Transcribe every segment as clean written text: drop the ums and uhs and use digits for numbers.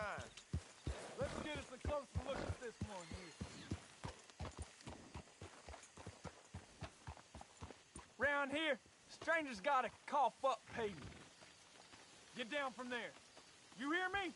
sunshine. Let's get us a closer look at this one here. Round here, strangers gotta cough up payment. Get down from there. You hear me?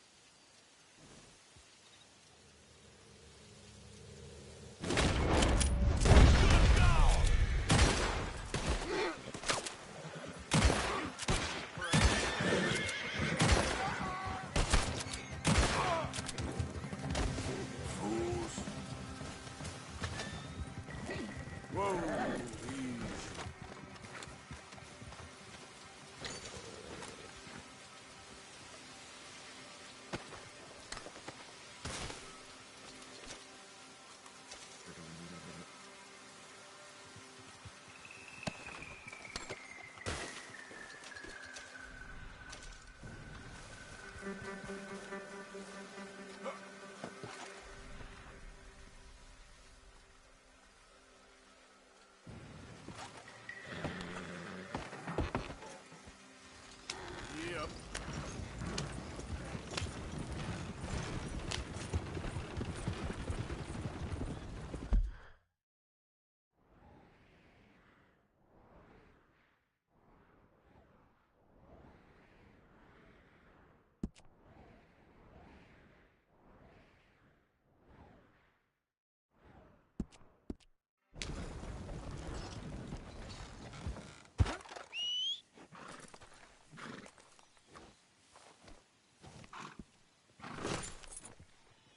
Yep.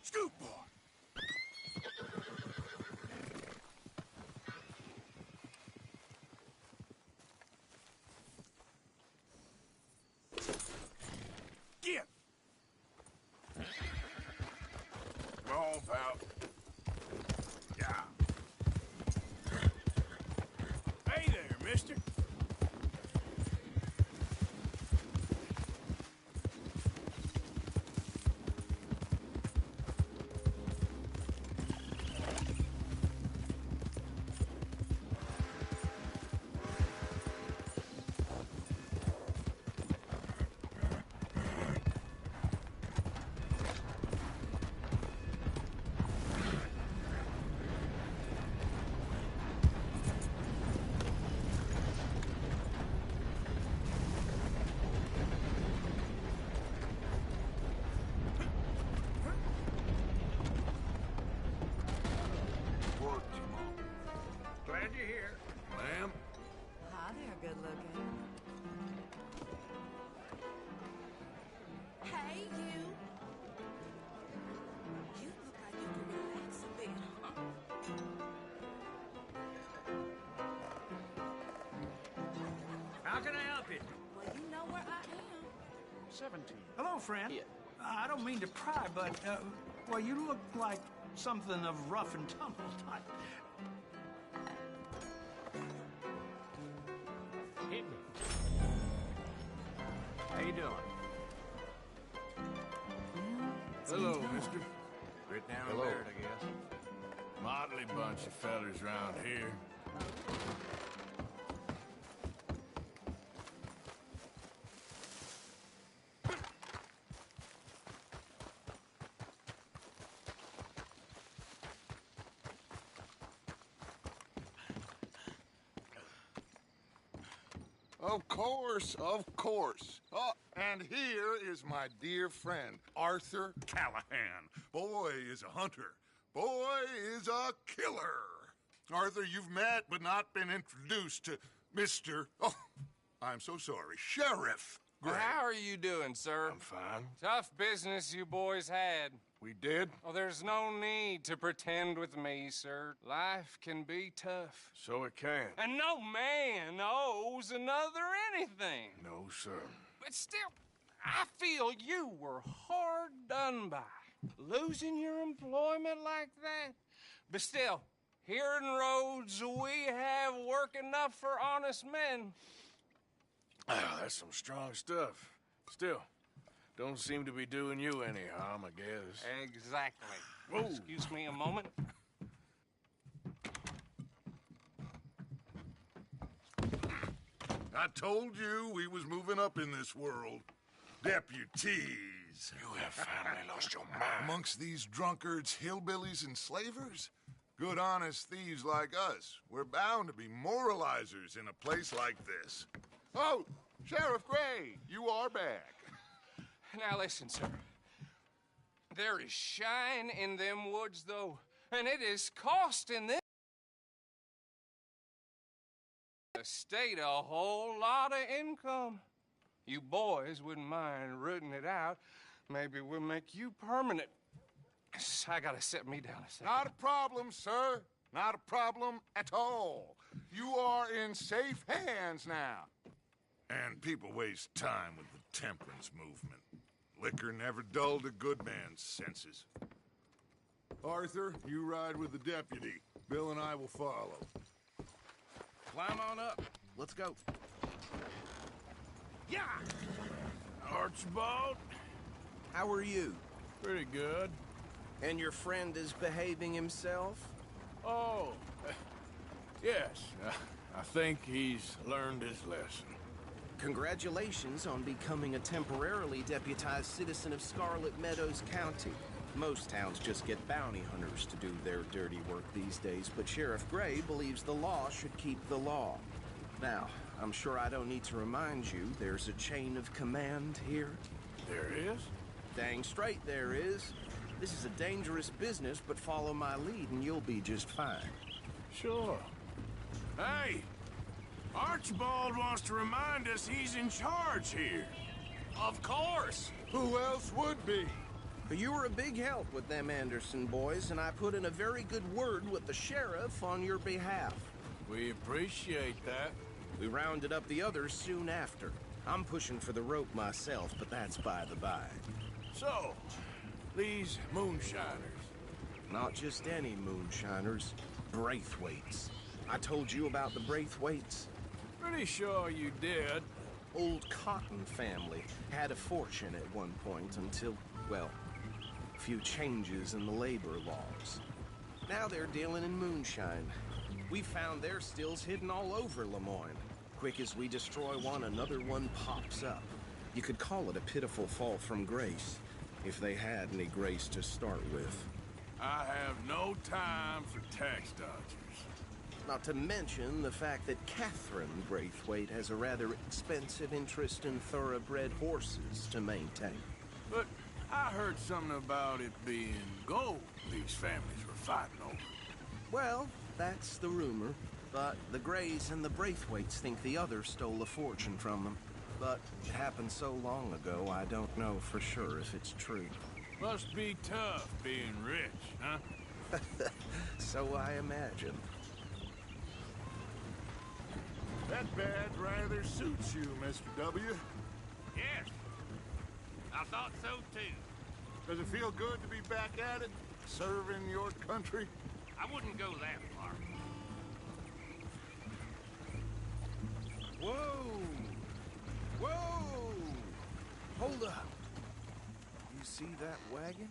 Scoot, boy. Get. Go on, pal. Yeah. Hey there, mister. Glad you're here. Ma'am? Hi there, good looking. Hey, you. You look like you can relax a bit, huh? How can I help you? Well, you know where I am. 17. Hello, friend. Yeah. I don't mean to pry, but, well, you look like something of rough and tumble type. Hit me. How you doing? Hello, mister. Right down Hello. there, I guess. Motley bunch of fellers around here. Of course, of course. Oh, and here is my dear friend, Arthur Callahan. Boy is a hunter. Boy is a killer. Arthur, you've met but not been introduced to Mr. Oh, I'm so sorry, Sheriff Gray. How are you doing, sir? I'm fine. Tough business you boys had. We did? Oh, there's no need to pretend with me, sir. Life can be tough. So it can. And no man owes another anything. No, sir. But still, I feel you were hard done by. Losing your employment like that. But still, here in Rhodes, we have work enough for honest men. Ah, that's some strong stuff. Still, don't seem to be doing you any harm, I guess. Exactly. Whoa. Excuse me a moment. I told you we was moving up in this world. Deputies. is. You have finally lost your mind. Amongst these drunkards, hillbillies, and slavers? Good, honest thieves like us. We're bound to be moralizers in a place like this. Oh, Sheriff Gray, you are back. Now listen, sir. There is shine in them woods, though, and it is costing them the state a whole lot of income. You boys wouldn't mind rooting it out. Maybe we'll make you permanent. I gotta sit me down a second. Not a problem, sir. Not a problem at all. You are in safe hands now. And people waste time with the temperance movement. Liquor never dulled a good man's senses. Arthur, you ride with the deputy. Bill and I will follow. Climb on up. Let's go. Yeah! Archibald, how are you? Pretty good. And your friend is behaving himself? Oh, yes. I think he's learned his lesson. Congratulations on becoming a temporarily deputized citizen of Scarlet Meadows County. Most towns just get bounty hunters to do their dirty work these days, but Sheriff Gray believes the law should keep the law. Now, I'm sure I don't need to remind you there's a chain of command here. There is? Dang straight there is. This is a dangerous business, but follow my lead and you'll be just fine. Sure. Hey! Archibald wants to remind us he's in charge here. Of course. Who else would be? But you were a big help with them Anderson boys, and I put in a very good word with the sheriff on your behalf. We appreciate that. We rounded up the others soon after. I'm pushing for the rope myself, but that's by the by. So, these moonshiners. Not just any moonshiners, Braithwaites. I told you about the Braithwaites? Pretty sure you did. Old Cotton family had a fortune at one point until, well, a few changes in the labor laws. Now they're dealing in moonshine. We found their stills hidden all over Lemoyne. Quick as we destroy one, another one pops up. You could call it a pitiful fall from grace, if they had any grace to start with. I have no time for tax dodgers. Not to mention the fact that Catherine Braithwaite has a rather expensive interest in thoroughbred horses to maintain. But I heard something about it being gold these families were fighting over. Well, that's the rumor. But the Grays and the Braithwaites think the other stole a fortune from them. But it happened so long ago, I don't know for sure if it's true. Must be tough being rich, huh? So I imagine. That badge rather suits you, Mr. W. Yes. I thought so, too. Does it feel good to be back at it? Serving your country? I wouldn't go that far. Whoa! Whoa! Hold up. You see that wagon?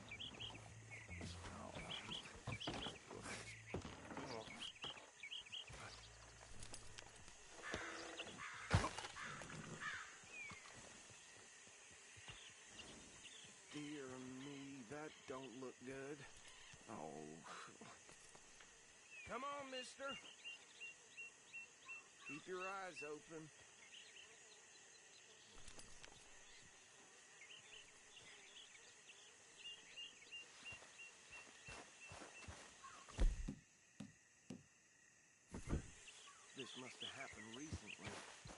Dear me, that don't look good. Oh. Come on, mister. Keep your eyes open. This must have happened recently.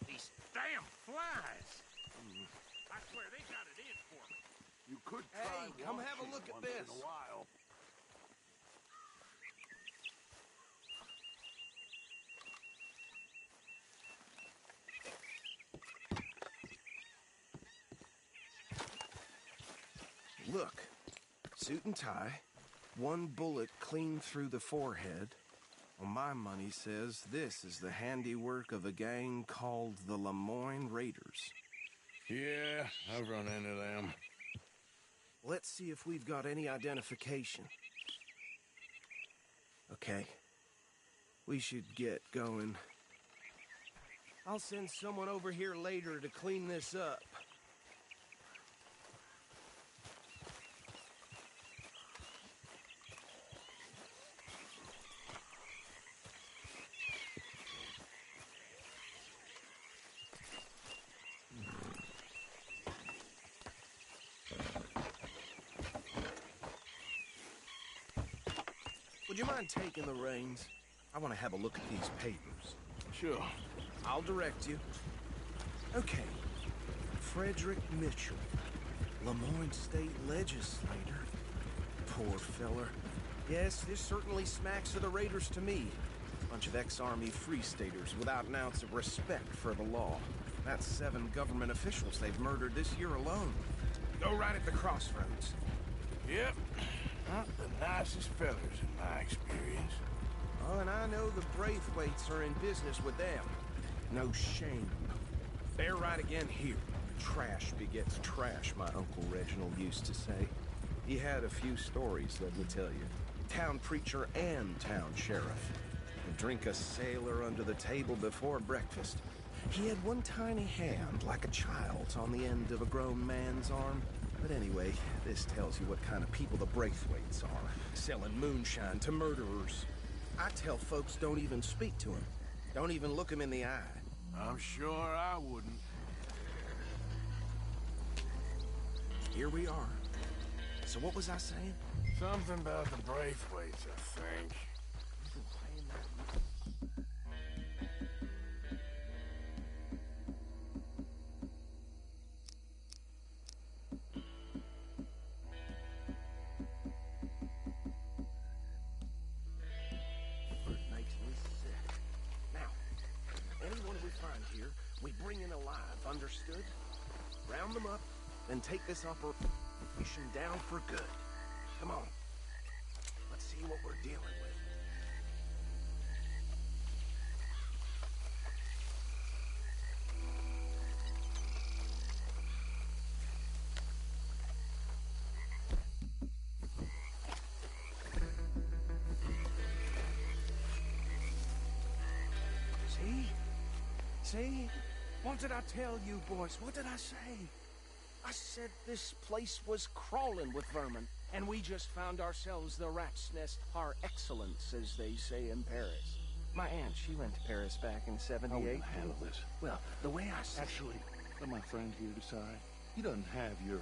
These damn flies. I swear they got it in for me. You could try Hey, come have a washing look at once this. in a while. Look, suit and tie, one bullet clean through the forehead. Well, my money says this is the handiwork of a gang called the Lemoyne Raiders. Yeah, I've run into them. Let's see if we've got any identification. Okay. We should get going. I'll send someone over here later to clean this up. Would you mind taking the reins? I want to have a look at these papers. Sure. I'll direct you. Okay. Frederick Mitchell, Lemoyne State Legislator. Poor feller. Yes, this certainly smacks of the Raiders to me. Bunch of ex-Army Free Staters without an ounce of respect for the law. That's 7 government officials they've murdered this year alone. Go right at the crossroads. Yep. Not the nicest fellers in my experience. Oh, and I know the Braithwaites are in business with them. No shame. They're right again here. Trash begets trash, my Uncle Reginald used to say. He had a few stories, let me tell you. Town preacher and town sheriff. He'd drink a sailor under the table before breakfast. He had one tiny hand, like a child's, on the end of a grown man's arm. But anyway, this tells you what kind of people the Braithwaites are. Selling moonshine to murderers. I tell folks don't even speak to him. Don't even look him in the eye. I'm sure I wouldn't. Here we are. So what was I saying? Something about the Braithwaites, I think. It makes me sick. Now, anyone we find here, we bring in alive, understood? Round them up, then take this operation down for good. Come on. Let's see what we're dealing with. See? What did I tell you, boys? What did I say? I said this place was crawling with vermin, and we just found ourselves the rat's nest par excellence, as they say in Paris. My aunt, she went to Paris back in '78. How are we gonna handle this? Well, the way I see Actually, let my friend here decide. He doesn't have your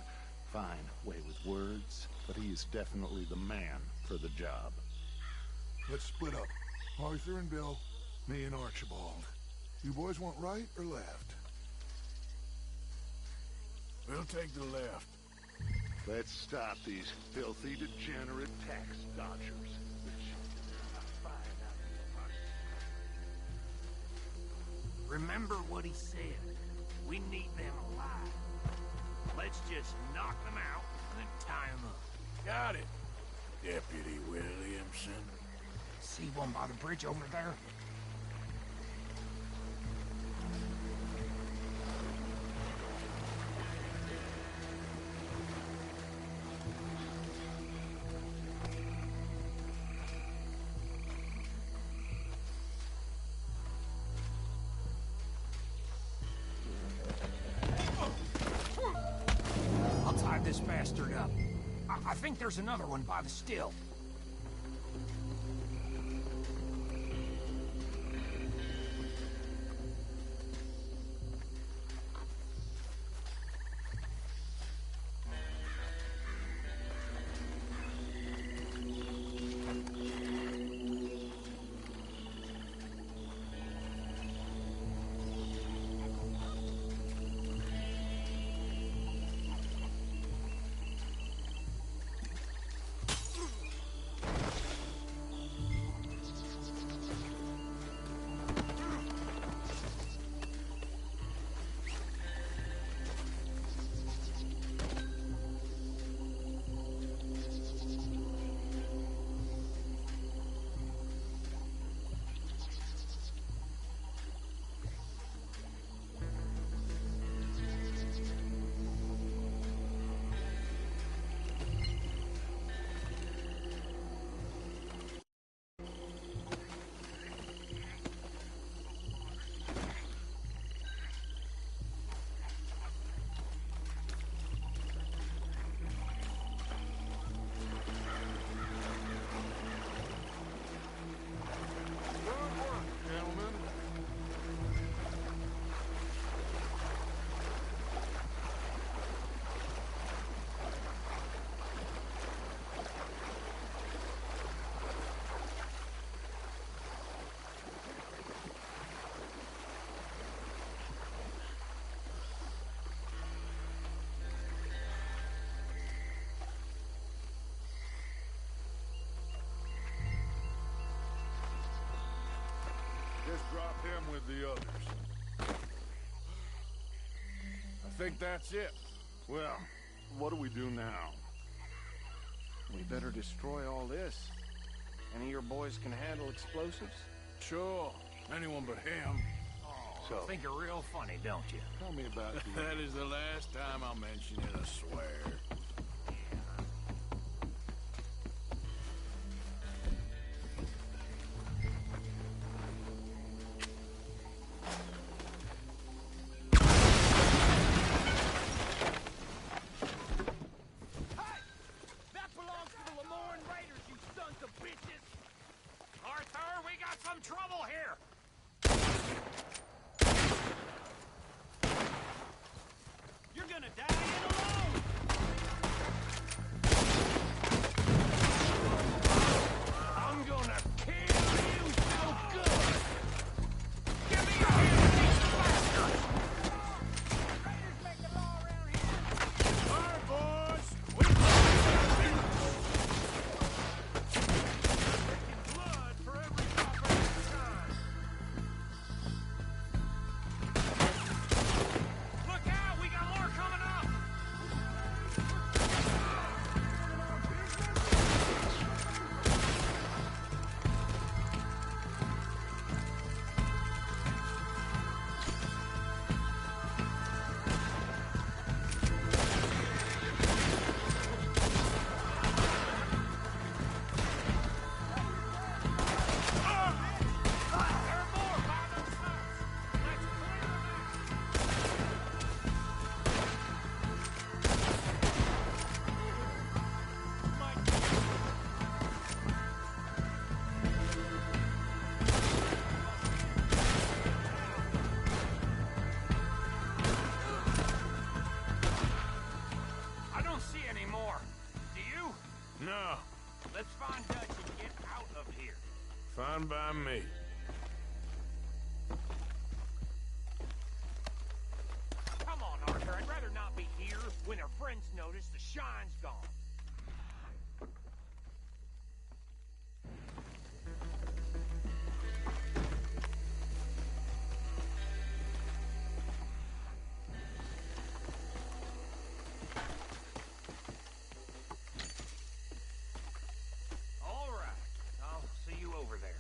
fine way with words, but he is definitely the man for the job. Let's split up. Arthur and Bill, me and Archibald. You boys want right or left? We'll take the left. Let's stop these filthy, degenerate tax dodgers. Remember what he said. We need them alive. Let's just knock them out and then tie them up. Got it, Deputy Williamson. See one by the bridge over there? I'll tie this bastard up. I think there's another one by the still. just drop him with the others. I think that's it. Well, what do we do now? We better destroy all this. Any of your boys can handle explosives? Sure. Anyone but him. So, think you're real funny, don't you? Tell me about the... That is the last time I'll mention it, I swear. That belongs to the Lemoran Raiders, you sons of bitches! Arthur, we got some trouble here! You're gonna die in alone! I'm gonna kill you so good! Give me your hands, these bastards! Raiders make the law around here! All right, boys. Blood for every copper in time! Look out! We got more coming up! There are more by those huts! Let's clear them out! I don't see any more. Do you? No, Let's find Dutch and get out of here. fine by me. Come on, Arthur. I'd rather not be here when our friends notice the shine's gone. All right. I'll see you over there.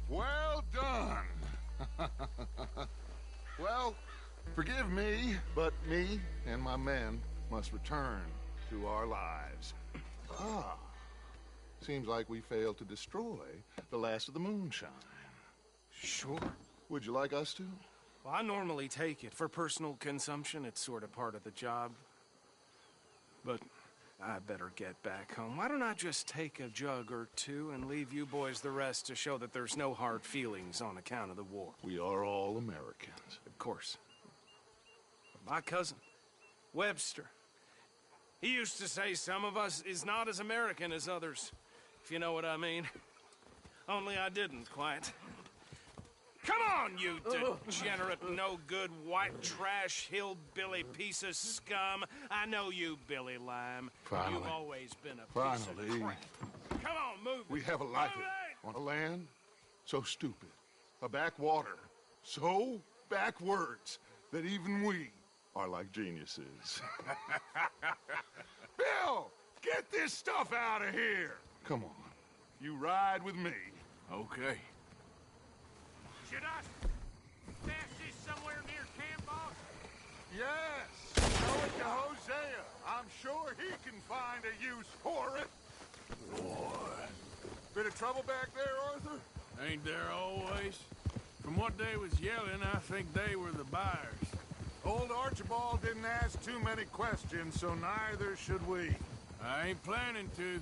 Well done. Well, forgive me, but me and my men must return to our lives. Seems like we failed to destroy the last of the moonshine. Sure. Would you like us to? Well, I normally take it. For personal consumption, it's sort of part of the job. But I better get back home. Why don't I just take a jug or two and leave you boys the rest to show that there's no hard feelings on account of the war? We are all Americans. Of course. My cousin, Webster, he used to say some of us is not as American as others, if you know what I mean. Only I didn't quite. Come on, you degenerate, no-good, white trash, hillbilly piece of scum. I know you, Billy Lime. Finally. You've always been a piece of crap. Come on, move We it. have a life Move it. on a land so stupid, a backwater so backwards that even we are like geniuses. Bill, get this stuff out of here. Come on, you ride with me. Okay. Should I stash this somewhere near camp, boss? Yes, show it to Hosea. I'm sure he can find a use for it. Boy. Bit of trouble back there, Arthur? Ain't there always? From what they was yelling, I think they were the buyers. Old Archibald didn't ask too many questions, so neither should we. I ain't planning to.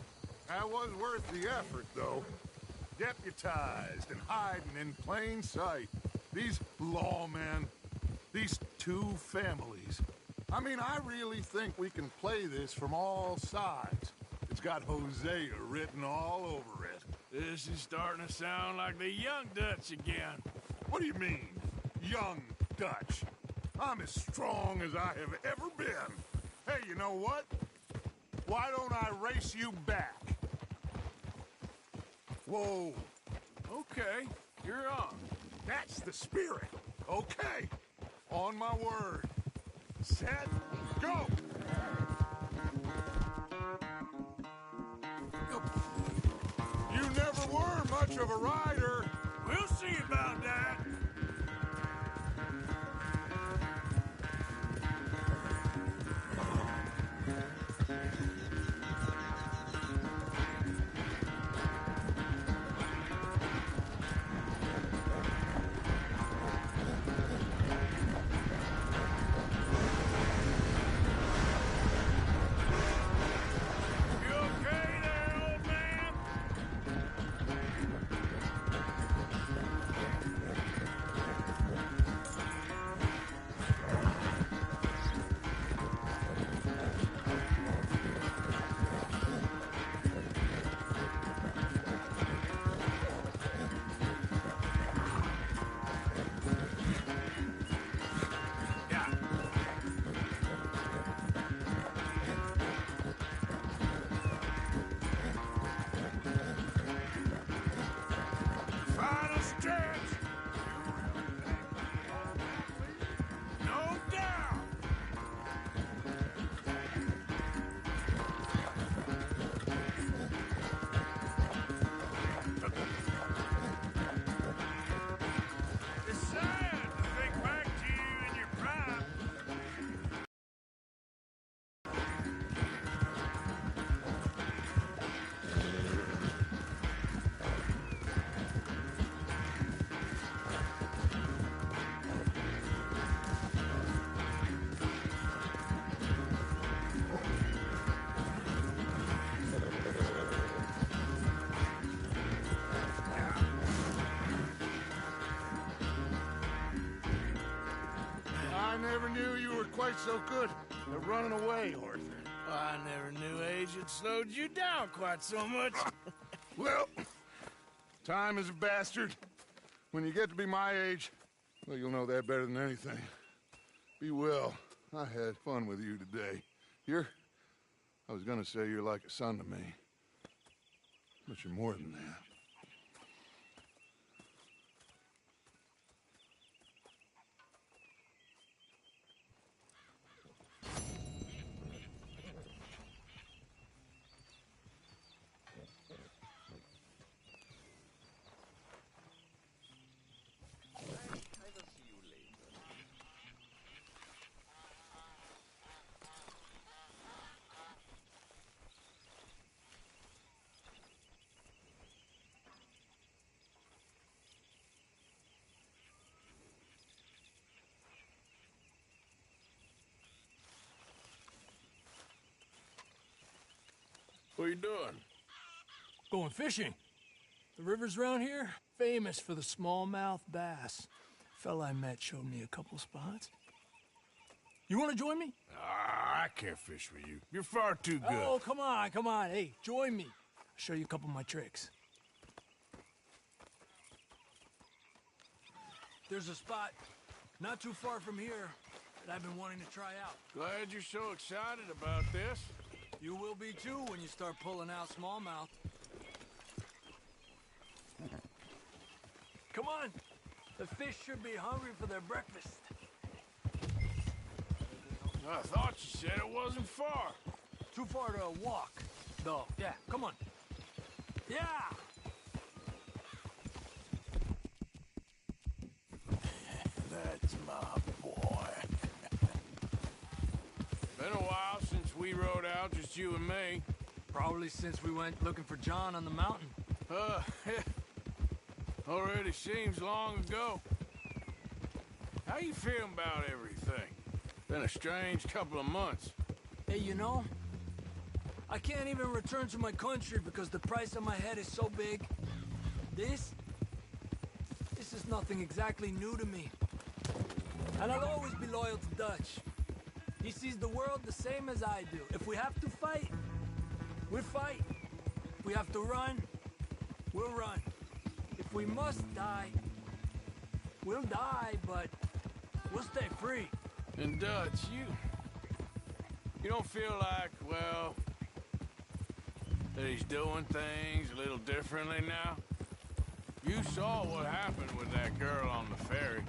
That was worth the effort, though. Deputized and hiding in plain sight. These lawmen, these two families. I mean, I really think we can play this from all sides. It's got Hosea written all over it. This is starting to sound like the Young Dutch again. What do you mean, young Dutch? I'm as strong as I have ever been. Hey, you know what? Why don't I race you back? Whoa. Okay, you're on. That's the spirit. Okay. On my word. Set. Go. You never were much of a rider. We'll see about that. You okay there, old man? Final stretch. No doubt. It's sad to think back to you in your prime. I never knew you were quite so good at running away, Arthur. I never knew age had slowed you down quite so much. Well, time is a bastard. When you get to be my age, well, you'll know that better than anything. Be well. I had fun with you today. I was gonna say you're like a son to me. But you're more than that. What are you doing? Going fishing. The rivers around here, famous for the smallmouth bass. Fella I met showed me a couple spots. You want to join me? I can't fish with you. You're far too good. Oh, come on, come on. Hey, join me. I'll show you a couple of my tricks. There's a spot not too far from here that I've been wanting to try out. Glad you're so excited about this. You will be too when you start pulling out smallmouth. Come on. The fish should be hungry for their breakfast. I thought you said it wasn't far. Too far to walk, though. Yeah, come on. Yeah! That's my boy. Been a while since we rode out, just you and me. Probably since we went looking for John on the mountain. Already seems long ago. How you feeling about everything? Been a strange couple of months. Hey, you know, I can't even return to my country because the price on my head is so big. This is nothing exactly new to me. And I'll always be loyal to Dutch. He sees the world the same as I do. If we have to fight, we'll fight. If we have to run, we'll run. If we must die, we'll die, but we'll stay free. And Dutch, you don't feel like, well, that he's doing things a little differently now? You saw what happened with that girl on the ferry.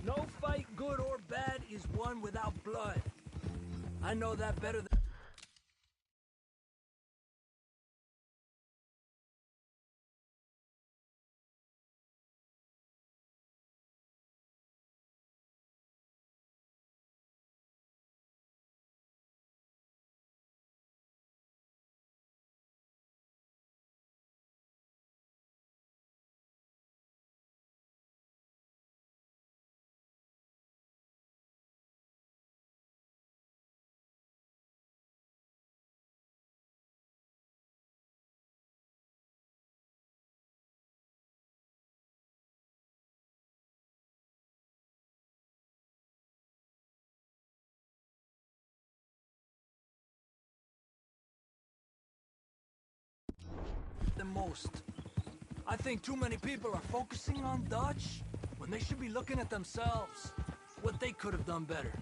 No fight, good or bad, is won without blood. I know that better than... the most. I think too many people are focusing on Dutch when they should be looking at themselves, what they could have done better.